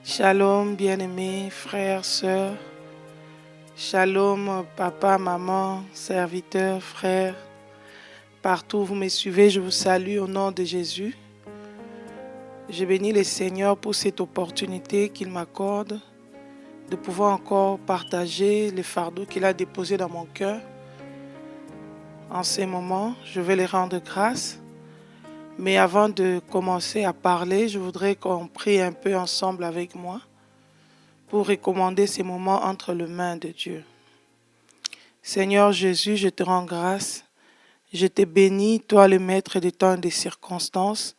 Shalom, bien-aimés, frères, sœurs. Shalom, papa, maman, serviteurs, frères. Partout où vous me suivez, je vous salue au nom de Jésus. Je bénis le Seigneur pour cette opportunité qu'il m'accorde de pouvoir encore partager le fardeau qu'il a déposé dans mon cœur. En ces moments, je vais les rendre grâce. Mais avant de commencer à parler, je voudrais qu'on prie un peu ensemble avec moi pour recommander ces moments entre les mains de Dieu. Seigneur Jésus, je te rends grâce. Je te bénis, toi le maître des temps et des circonstances.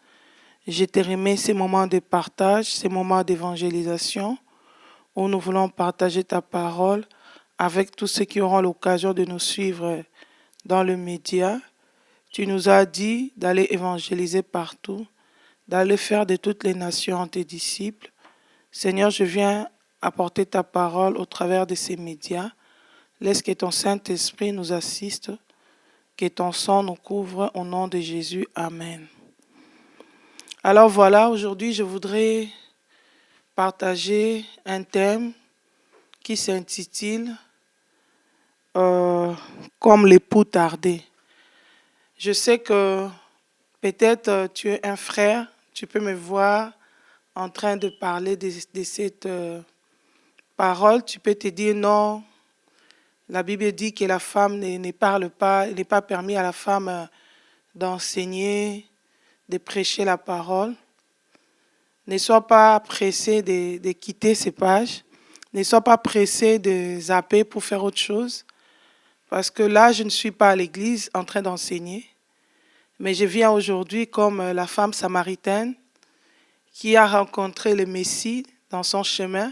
Je te remets ces moments de partage, ces moments d'évangélisation où nous voulons partager ta parole avec tous ceux qui auront l'occasion de nous suivre dans le média. Tu nous as dit d'aller évangéliser partout, d'aller faire de toutes les nations tes disciples. Seigneur, je viens apporter ta parole au travers de ces médias. Laisse que ton Saint-Esprit nous assiste, que ton sang nous couvre au nom de Jésus. Amen. Alors voilà, aujourd'hui, je voudrais partager un thème qui s'intitule Comme l'époux tardé. Je sais que peut-être tu es un frère, tu peux me voir en train de parler de cette parole. Tu peux te dire non, la Bible dit que la femme ne parle pas, il n'est pas permis à la femme d'enseigner, de prêcher la parole. Ne sois pas pressé de quitter ces pages. Ne sois pas pressé de zapper pour faire autre chose. Parce que là, je ne suis pas à l'église en train d'enseigner. Mais je viens aujourd'hui comme la femme samaritaine qui a rencontré le Messie dans son chemin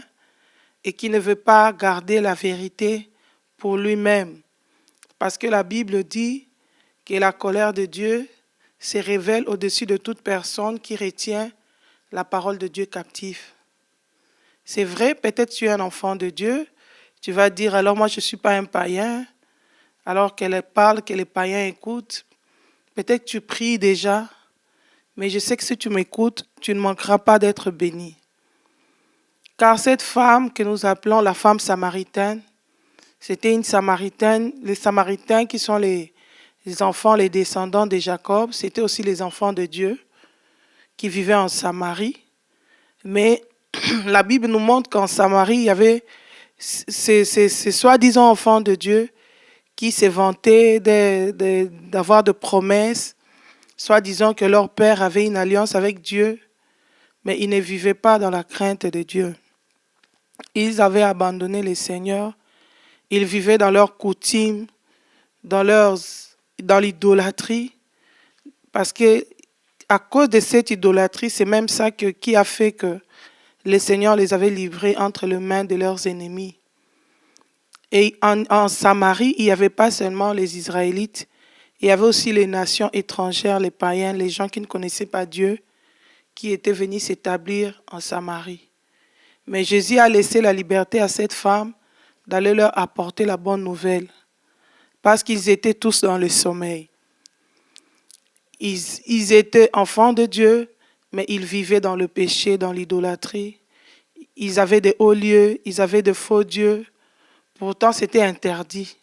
et qui ne veut pas garder la vérité pour lui-même. Parce que la Bible dit que la colère de Dieu se révèle au-dessus de toute personne qui retient la parole de Dieu captive. C'est vrai, peut-être tu es un enfant de Dieu, tu vas dire alors moi je ne suis pas un païen, alors qu'elle parle, que les païens écoutent. Peut-être tu pries déjà, mais je sais que si tu m'écoutes, tu ne manqueras pas d'être béni. Car cette femme que nous appelons la femme samaritaine, c'était une samaritaine, les samaritains qui sont les enfants, les descendants de Jacob, c'était aussi les enfants de Dieu qui vivaient en Samarie. Mais la Bible nous montre qu'en Samarie, il y avait ces soi-disant enfants de Dieu qui se vantaient d'avoir de promesses, soi-disant que leur père avait une alliance avec Dieu, mais ils ne vivaient pas dans la crainte de Dieu. Ils avaient abandonné le Seigneur, ils vivaient dans leurs coutumes, dans l'idolâtrie, parce que à cause de cette idolâtrie, c'est même ça qui a fait que le Seigneur les avait livrés entre les mains de leurs ennemis. Et en Samarie, il n'y avait pas seulement les Israélites, il y avait aussi les nations étrangères, les païens, les gens qui ne connaissaient pas Dieu, qui étaient venus s'établir en Samarie. Mais Jésus a laissé la liberté à cette femme d'aller leur apporter la bonne nouvelle, parce qu'ils étaient tous dans le sommeil. Ils étaient enfants de Dieu, mais ils vivaient dans le péché, dans l'idolâtrie. Ils avaient des hauts lieux, ils avaient de faux dieux. Pourtant, c'était interdit.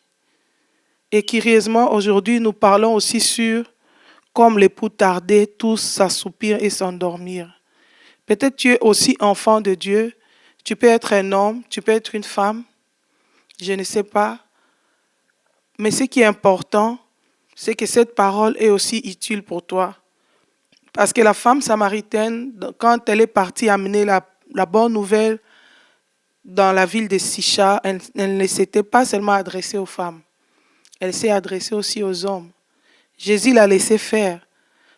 Et curieusement, aujourd'hui, nous parlons aussi sur comme l'époux tardé, tous s'assoupir et s'endormir. Peut-être tu es aussi enfant de Dieu. Tu peux être un homme, tu peux être une femme. Je ne sais pas. Mais ce qui est important, c'est que cette parole est aussi utile pour toi. Parce que la femme samaritaine, quand elle est partie amener la bonne nouvelle dans la ville de Sicha, elle ne s'était pas seulement adressée aux femmes. Elle s'est adressée aussi aux hommes. Jésus l'a laissé faire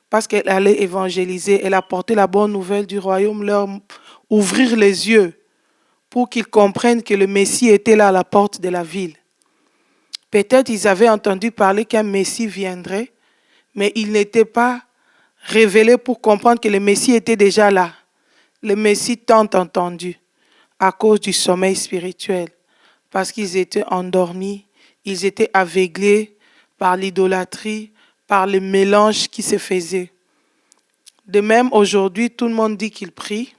parce qu'elle allait évangéliser. Elle a porté la bonne nouvelle du royaume, leur ouvrir les yeux pour qu'ils comprennent que le Messie était là à la porte de la ville. Peut-être ils avaient entendu parler qu'un Messie viendrait, mais il n'était pas révélé pour comprendre que le Messie était déjà là. Le Messie tant entendu à cause du sommeil spirituel, parce qu'ils étaient endormis, ils étaient aveuglés par l'idolâtrie, par le mélange qui se faisait. De même, aujourd'hui, tout le monde dit qu'il prie,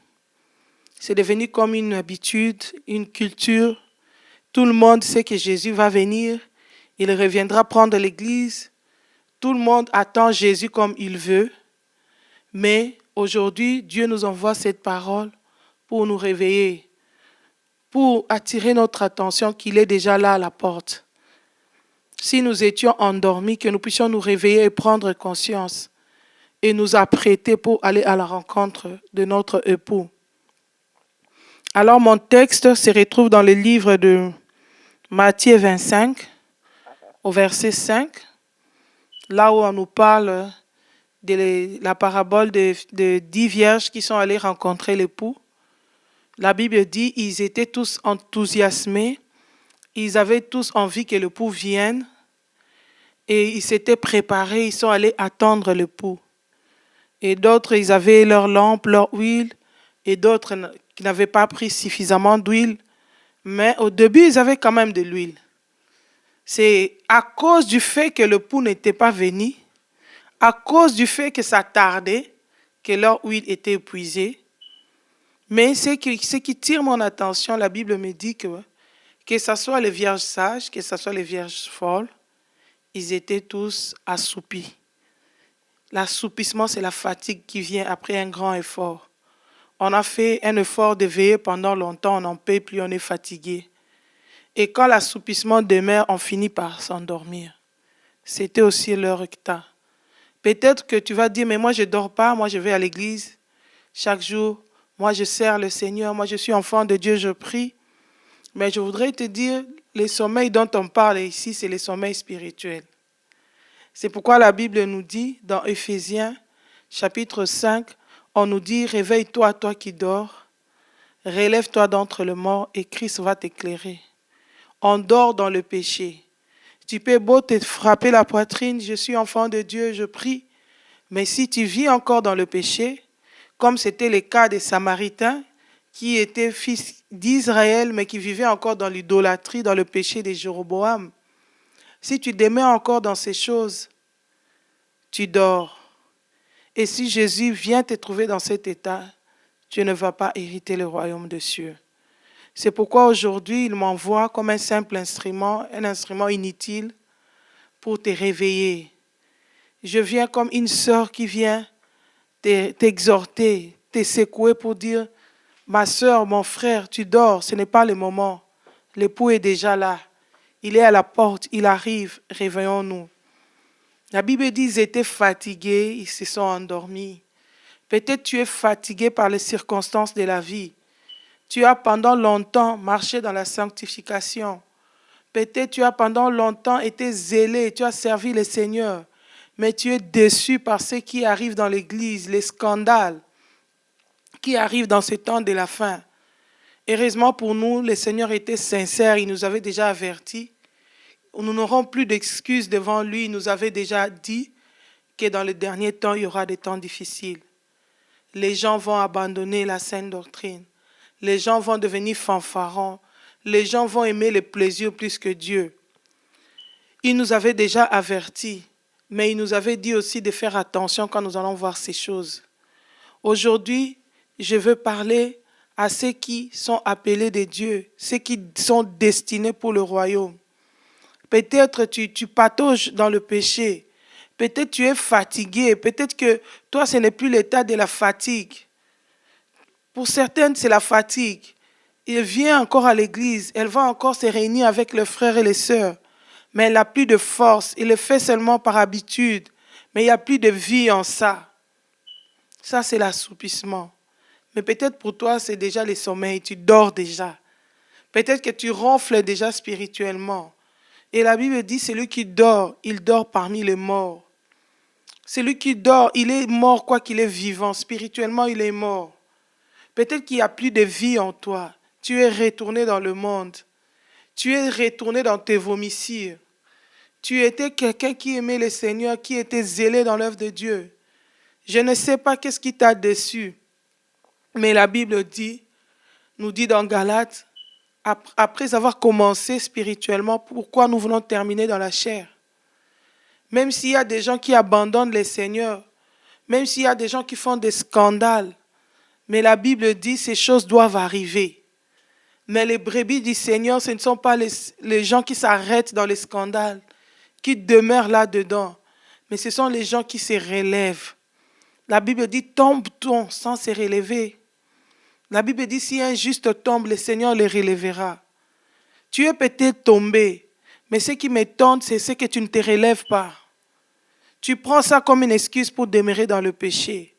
C'est devenu comme une habitude, une culture. Tout le monde sait que Jésus va venir. Il reviendra prendre l'Église. Tout le monde attend Jésus comme il veut. Mais aujourd'hui, Dieu nous envoie cette parole pour nous réveiller, pour attirer notre attention qu'il est déjà là à la porte. Si nous étions endormis, que nous puissions nous réveiller et prendre conscience et nous apprêter pour aller à la rencontre de notre époux. Alors mon texte se retrouve dans le livre de Matthieu 25, au verset 5, là où on nous parle de la parabole de 10 vierges qui sont allées rencontrer l'époux. La Bible dit qu'ils étaient tous enthousiasmés, ils avaient tous envie que l'époux vienne et ils s'étaient préparés, ils sont allés attendre l'époux. Et d'autres, ils avaient leur lampe, leur huile, et d'autres qui n'avaient pas pris suffisamment d'huile. Mais au début, ils avaient quand même de l'huile. C'est à cause du fait que l'époux n'était pas venu, à cause du fait que ça tardait, que leur huile était épuisée. Mais ce qui tire mon attention, la Bible me dit que ce soit les vierges sages, que ce soit les vierges folles, ils étaient tous assoupis. L'assoupissement, c'est la fatigue qui vient après un grand effort. On a fait un effort de veiller pendant longtemps, on n'en peut plus, on est fatigué. Et quand l'assoupissement demeure, on finit par s'endormir. C'était aussi leur cas. Peut-être que tu vas dire, mais moi je ne dors pas, moi je vais à l'église chaque jour, moi je sers le Seigneur, moi je suis enfant de Dieu, je prie. Mais je voudrais te dire, les sommeils dont on parle ici, c'est les sommeils spirituels. C'est pourquoi la Bible nous dit, dans Éphésiens, chapitre 5, on nous dit, réveille-toi, toi qui dors, relève-toi d'entre les morts et Christ va t'éclairer. On dort dans le péché. Tu peux beau te frapper la poitrine, je suis enfant de Dieu, je prie. Mais si tu vis encore dans le péché, comme c'était le cas des Samaritains, qui étaient fils d'Israël, mais qui vivaient encore dans l'idolâtrie, dans le péché de Jéroboam, si tu demeures encore dans ces choses, tu dors. Et si Jésus vient te trouver dans cet état, tu ne vas pas hériter le royaume des cieux. C'est pourquoi aujourd'hui, il m'envoie comme un simple instrument, un instrument inutile pour te réveiller. Je viens comme une sœur qui vient t'exhorter, te secouer pour dire, ma sœur, mon frère, tu dors, ce n'est pas le moment. L'époux est déjà là. Il est à la porte, il arrive, réveillons-nous. La Bible dit qu'ils étaient fatigués, ils se sont endormis. Peut-être tu es fatigué par les circonstances de la vie. Tu as pendant longtemps marché dans la sanctification. Peut-être tu as pendant longtemps été zélé, tu as servi le Seigneur. Mais tu es déçu par ce qui arrive dans l'Église, les scandales qui arrivent dans ce temps de la fin. Heureusement pour nous, le Seigneur était sincère, il nous avait déjà avertis. Nous n'aurons plus d'excuses devant lui, il nous avait déjà dit que dans les derniers temps, il y aura des temps difficiles. Les gens vont abandonner la saine doctrine. Les gens vont devenir fanfarons. Les gens vont aimer le plaisir plus que Dieu. Il nous avait déjà avertis, mais il nous avait dit aussi de faire attention quand nous allons voir ces choses. Aujourd'hui, je veux parler à ceux qui sont appelés de Dieu, ceux qui sont destinés pour le royaume. Peut-être tu patauges dans le péché. Peut-être tu es fatigué. Peut-être que toi, ce n'est plus l'état de la fatigue. Pour certaines, c'est la fatigue. Elle vient encore à l'église. Elle va encore se réunir avec les frères et les sœurs. Mais elle n'a plus de force. Elle le fait seulement par habitude. Mais il n'y a plus de vie en ça. Ça, c'est l'assoupissement. Mais peut-être pour toi, c'est déjà le sommeil. Tu dors déjà. Peut-être que tu ronfles déjà spirituellement. Et la Bible dit, celui qui dort, il dort parmi les morts. Celui qui dort, il est mort quoi qu'il est vivant. Spirituellement, il est mort. Peut-être qu'il n'y a plus de vie en toi. Tu es retourné dans le monde. Tu es retourné dans tes vomissures. Tu étais quelqu'un qui aimait le Seigneur, qui était zélé dans l'œuvre de Dieu. Je ne sais pas qu'est-ce qui t'a déçu. Mais la Bible nous dit dans Galates, après avoir commencé spirituellement, pourquoi nous voulons terminer dans la chair? Même s'il y a des gens qui abandonnent le Seigneur, même s'il y a des gens qui font des scandales, Mais la Bible dit ces choses doivent arriver. Mais les brebis du Seigneur, ce ne sont pas les gens qui s'arrêtent dans les scandales, qui demeurent là-dedans. Mais ce sont les gens qui se relèvent. La Bible dit, tombe-t-on sans se relever? La Bible dit, si un juste tombe, le Seigneur le relèvera. Tu es peut-être tombé, mais ce qui m'étonne, c'est que tu ne te relèves pas. Tu prends ça comme une excuse pour demeurer dans le péché.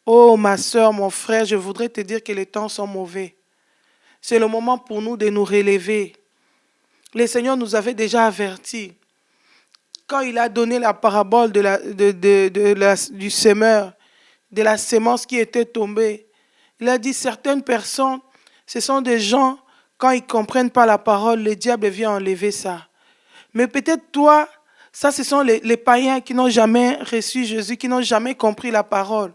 Oh, ma soeur, mon frère, je voudrais te dire que les temps sont mauvais. C'est le moment pour nous de nous relever. Le Seigneur nous avait déjà avertis. Quand il a donné la parabole du semeur, de la sémence qui était tombée, il a dit certaines personnes, ce sont des gens, quand ils ne comprennent pas la parole, le diable vient enlever ça. Mais peut-être toi, ça ce sont les païens qui n'ont jamais reçu Jésus, qui n'ont jamais compris la parole.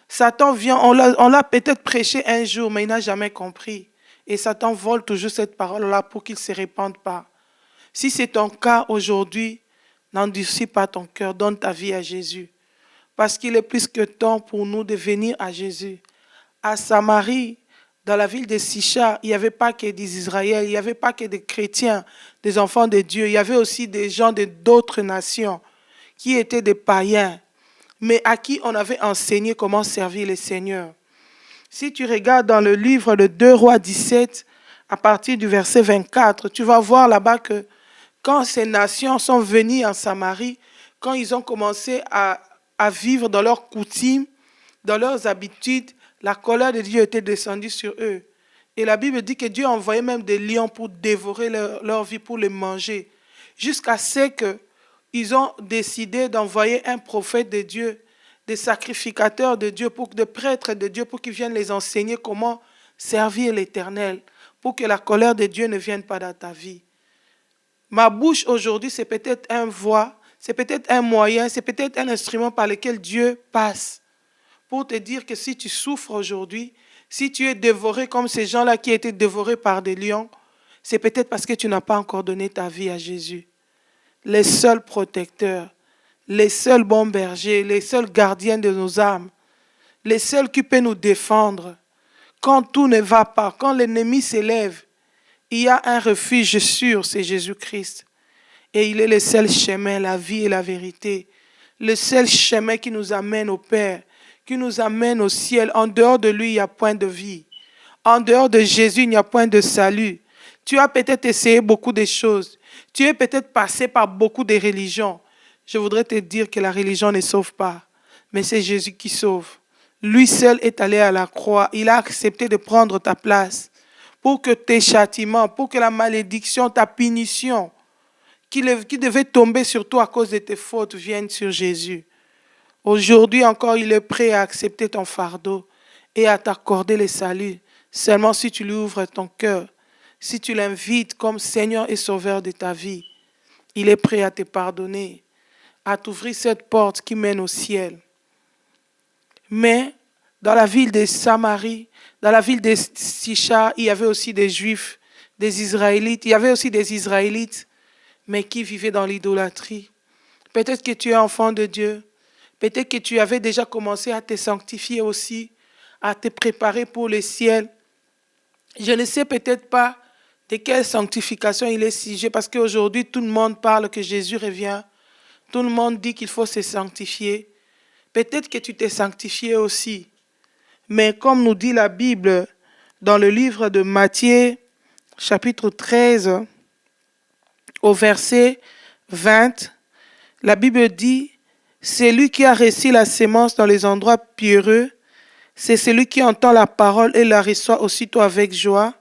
Satan vient, on l'a peut-être prêché un jour, mais il n'a jamais compris. Et Satan vole toujours cette parole-là pour qu'il ne se répande pas. Si c'est ton cas aujourd'hui, n'endurcis pas ton cœur, donne ta vie à Jésus. Parce qu'il est plus que temps pour nous de venir à Jésus. À Samarie, dans la ville de Sichar, il n'y avait pas que des Israéliens, il n'y avait pas que des chrétiens, des enfants de Dieu. Il y avait aussi des gens d'autres nations qui étaient des païens, mais à qui on avait enseigné comment servir le Seigneur. Si tu regardes dans le livre de 2 Rois 17, à partir du verset 24, tu vas voir là-bas que quand ces nations sont venues en Samarie, quand ils ont commencé à vivre dans leurs coutumes, dans leurs habitudes, la colère de Dieu était descendue sur eux. Et la Bible dit que Dieu a envoyé même des lions pour dévorer leur vie, pour les manger. Jusqu'à ce qu'ils ont décidé d'envoyer un prophète de Dieu, des sacrificateurs de Dieu, des prêtres de Dieu, pour qu'ils viennent les enseigner comment servir l'Éternel, pour que la colère de Dieu ne vienne pas dans ta vie. Ma bouche aujourd'hui, c'est peut-être une voix, c'est peut-être un moyen, c'est peut-être un instrument par lequel Dieu passe pour te dire que si tu souffres aujourd'hui, si tu es dévoré comme ces gens-là qui étaient dévorés par des lions, c'est peut-être parce que tu n'as pas encore donné ta vie à Jésus. Les seuls protecteurs, les seuls bons bergers, les seuls gardiens de nos âmes, les seuls qui peuvent nous défendre. Quand tout ne va pas, quand l'ennemi s'élève, il y a un refuge sûr, c'est Jésus-Christ. Et il est le seul chemin, la vie et la vérité. Le seul chemin qui nous amène au Père, qui nous amène au ciel. En dehors de lui, il n'y a point de vie. En dehors de Jésus, il n'y a point de salut. Tu as peut-être essayé beaucoup de choses. Tu es peut-être passé par beaucoup de religions. Je voudrais te dire que la religion ne sauve pas, mais c'est Jésus qui sauve. Lui seul est allé à la croix. Il a accepté de prendre ta place pour que tes châtiments, pour que la malédiction, ta punition, qui devait tomber sur toi à cause de tes fautes, vienne sur Jésus. Aujourd'hui encore, il est prêt à accepter ton fardeau et à t'accorder le salut. Seulement si tu lui ouvres ton cœur, si tu l'invites comme Seigneur et Sauveur de ta vie, il est prêt à te pardonner, à t'ouvrir cette porte qui mène au ciel. Mais dans la ville de Samarie, dans la ville de Sichar, il y avait aussi des Juifs, des Israélites. Il y avait aussi des Israélites, mais qui vivaient dans l'idolâtrie. Peut-être que tu es enfant de Dieu. Peut-être que tu avais déjà commencé à te sanctifier aussi, à te préparer pour le ciel. Je ne sais peut-être pas de quelle sanctification il est sujet, parce qu'aujourd'hui, tout le monde parle que Jésus revient. Tout le monde dit qu'il faut se sanctifier. Peut-être que tu t'es sanctifié aussi. Mais comme nous dit la Bible dans le livre de Matthieu, chapitre 13, au verset 20, la Bible dit, « Celui qui a reçu la sémence dans les endroits pierreux, c'est celui qui entend la parole et la reçoit aussitôt avec joie,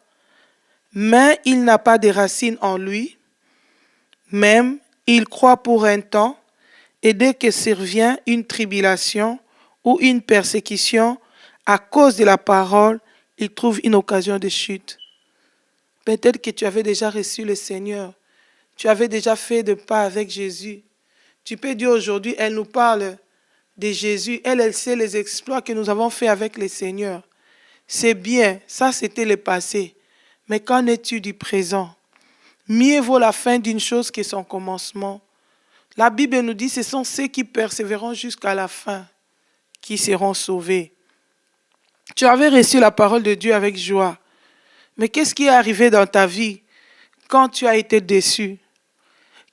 mais il n'a pas de racines en lui, même il croit pour un temps, et dès que survient une tribulation ou une persécution, à cause de la parole, il trouve une occasion de chute. » Peut-être que tu avais déjà reçu le Seigneur. Tu avais déjà fait de pas avec Jésus. Tu peux dire aujourd'hui, elle nous parle de Jésus. Elle sait les exploits que nous avons faits avec le Seigneur. C'est bien, ça c'était le passé. Mais qu'en es-tu du présent? Mieux vaut la fin d'une chose que son commencement. La Bible nous dit, ce sont ceux qui persévéreront jusqu'à la fin qui seront sauvés. Tu avais reçu la parole de Dieu avec joie. Mais qu'est-ce qui est arrivé dans ta vie quand tu as été déçu?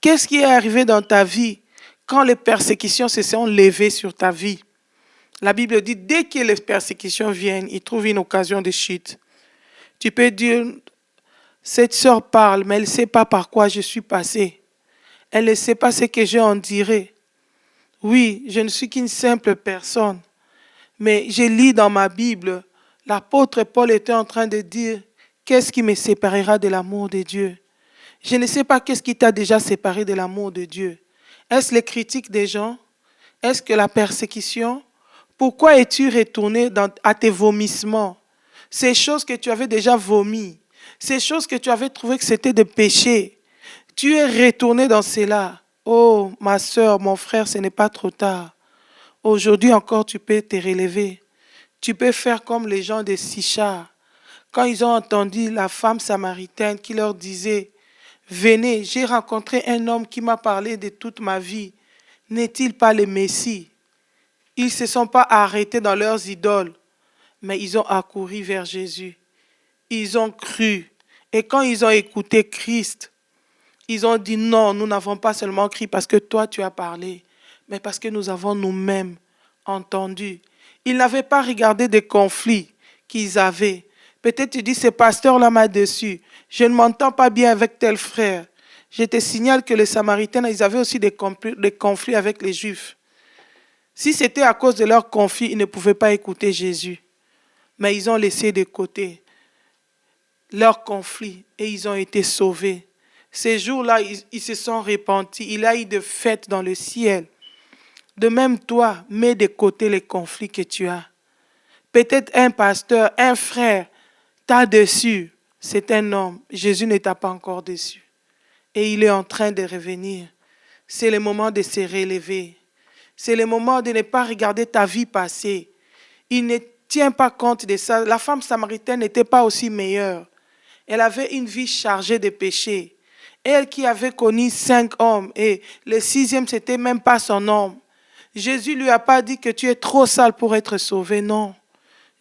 Qu'est-ce qui est arrivé dans ta vie quand les persécutions se sont levées sur ta vie? La Bible dit, dès que les persécutions viennent, il trouve une occasion de chute. Tu peux dire, cette sœur parle, mais elle ne sait pas par quoi je suis passé. Elle ne sait pas ce que j'ai enduré. Oui, je ne suis qu'une simple personne. Mais je lis dans ma Bible, l'apôtre Paul était en train de dire, qu'est-ce qui me séparera de l'amour de Dieu? Je ne sais pas qu'est-ce qui t'a déjà séparé de l'amour de Dieu. Est-ce les critiques des gens? Est-ce que la persécution? Pourquoi es-tu retourné à tes vomissements? Ces choses que tu avais déjà vomies, ces choses que tu avais trouvé que c'était des péchés, tu es retourné dans cela. Oh, ma soeur, mon frère, ce n'est pas trop tard. Aujourd'hui encore, tu peux te relever. Tu peux faire comme les gens de Sichar. Quand ils ont entendu la femme samaritaine qui leur disait, venez, j'ai rencontré un homme qui m'a parlé de toute ma vie. N'est-il pas le Messie? Ils ne se sont pas arrêtés dans leurs idoles, mais ils ont accouru vers Jésus. Ils ont cru. Et quand ils ont écouté Christ, ils ont dit non, nous n'avons pas seulement cru parce que toi tu as parlé, mais parce que nous avons nous-mêmes entendu. Ils n'avaient pas regardé des conflits qu'ils avaient. Peut-être tu dis, ce pasteur-là m'a déçu. Je ne m'entends pas bien avec tel frère. Je te signale que les Samaritains, ils avaient aussi des conflits avec les Juifs. Si c'était à cause de leurs conflits, ils ne pouvaient pas écouter Jésus. Mais ils ont laissé de côté leurs conflits et ils ont été sauvés. Ces jours-là, ils se sont repentis. Il y a eu de fêtes dans le ciel. De même, toi, mets de côté les conflits que tu as. Peut-être un pasteur, un frère t'a déçu. C'est un homme. Jésus ne t'a pas encore déçu. Et il est en train de revenir. C'est le moment de se relever. C'est le moment de ne pas regarder ta vie passée. Il ne tient pas compte de ça. La femme samaritaine n'était pas aussi meilleure. Elle avait une vie chargée de péchés. Elle qui avait connu 5 hommes et le 6e, ce n'était même pas son homme. Jésus ne lui a pas dit que tu es trop sale pour être sauvé, non.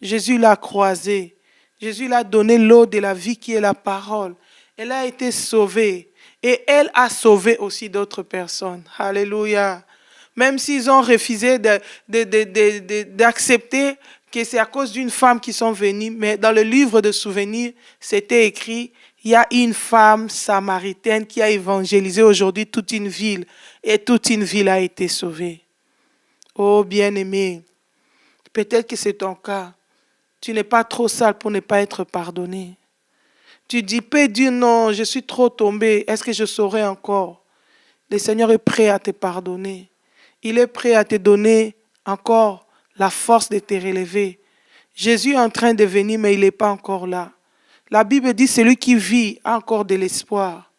Jésus l'a croisé. Jésus l'a donné l'eau de la vie qui est la parole. Elle a été sauvée et elle a sauvé aussi d'autres personnes. Alléluia. Même s'ils ont refusé d'accepter que c'est à cause d'une femme qu'ils sont venus, mais dans le livre de souvenirs, c'était écrit, il y a une femme samaritaine qui a évangélisé aujourd'hui toute une ville et toute une ville a été sauvée. Oh bien-aimé, peut-être que c'est ton cas. Tu n'es pas trop sale pour ne pas être pardonné. Tu dis, peux dire non, je suis trop tombé, est-ce que je saurai encore? Le Seigneur est prêt à te pardonner. Il est prêt à te donner encore la force de te relever. Jésus est en train de venir, mais il n'est pas encore là. La Bible dit, celui qui vit a encore de l'espoir.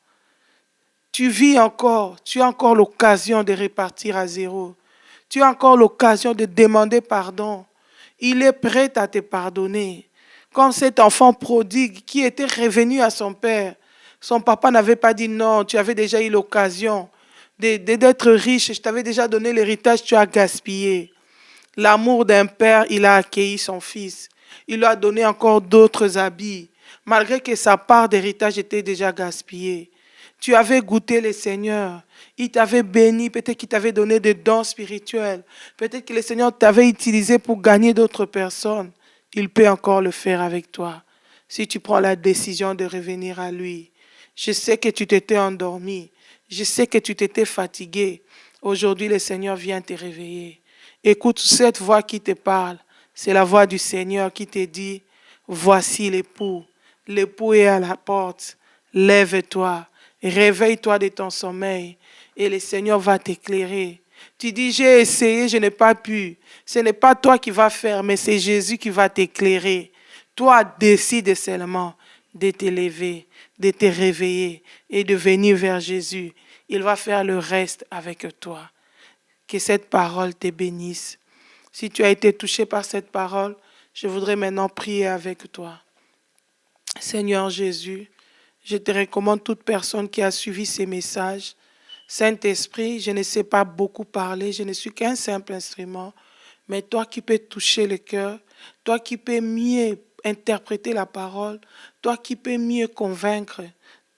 Tu vis encore, tu as encore l'occasion de repartir à zéro. Tu as encore l'occasion de demander pardon. Il est prêt à te pardonner. Comme cet enfant prodigue qui était revenu à son père. Son papa n'avait pas dit non, tu avais déjà eu l'occasion d'être riche, je t'avais déjà donné l'héritage, tu as gaspillé. L'amour d'un père, il a accueilli son fils. Il lui a donné encore d'autres habits, malgré que sa part d'héritage était déjà gaspillée. Tu avais goûté le Seigneur. Il t'avait béni, peut-être qu'il t'avait donné des dons spirituels. Peut-être que le Seigneur t'avait utilisé pour gagner d'autres personnes. Il peut encore le faire avec toi. Si tu prends la décision de revenir à lui. Je sais que tu t'étais endormi. Je sais que tu t'étais fatigué. Aujourd'hui, le Seigneur vient te réveiller. Écoute cette voix qui te parle. C'est la voix du Seigneur qui te dit, voici l'époux. L'époux est à la porte. Lève-toi. Réveille-toi de ton sommeil et le Seigneur va t'éclairer. Tu dis, j'ai essayé, je n'ai pas pu. Ce n'est pas toi qui vas faire, mais c'est Jésus qui va t'éclairer. Toi, décide seulement de te lever, de te réveiller et de venir vers Jésus. Il va faire le reste avec toi. Que cette parole te bénisse. Si tu as été touché par cette parole, je voudrais maintenant prier avec toi. Seigneur Jésus, je te recommande toute personne qui a suivi ces messages. Saint-Esprit, je ne sais pas beaucoup parler, je ne suis qu'un simple instrument, mais toi qui peux toucher le cœur, toi qui peux mieux interpréter la parole, toi qui peux mieux convaincre,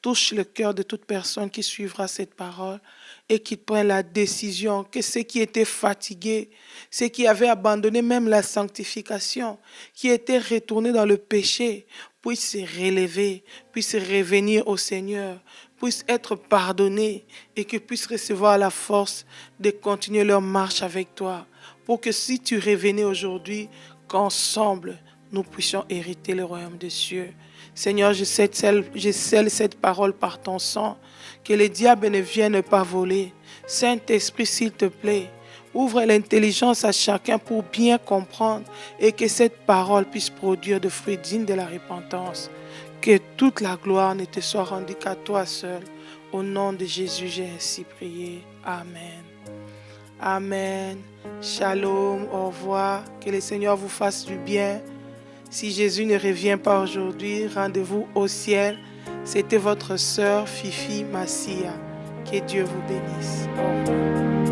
touche le cœur de toute personne qui suivra cette parole et qui prenne la décision que ceux qui étaient fatigués, ceux qui avaient abandonné même la sanctification, qui étaient retournés dans le péché, puissent se relever, puissent revenir au Seigneur, puissent être pardonnés et qu'ils puissent recevoir la force de continuer leur marche avec toi. Pour que si tu revenais aujourd'hui, qu'ensemble, nous puissions hériter le royaume des cieux. Seigneur, je scelle cette parole par ton sang, que le diable ne vienne pas voler. Saint-Esprit, s'il te plaît, ouvre l'intelligence à chacun pour bien comprendre et que cette parole puisse produire de fruits dignes de la repentance. Que toute la gloire ne te soit rendue qu'à toi seul. Au nom de Jésus, j'ai ainsi prié. Amen. Amen. Shalom, au revoir. Que le Seigneur vous fasse du bien. Si Jésus ne revient pas aujourd'hui, rendez-vous au ciel. C'était votre sœur Fifi Massia. Que Dieu vous bénisse. Au revoir.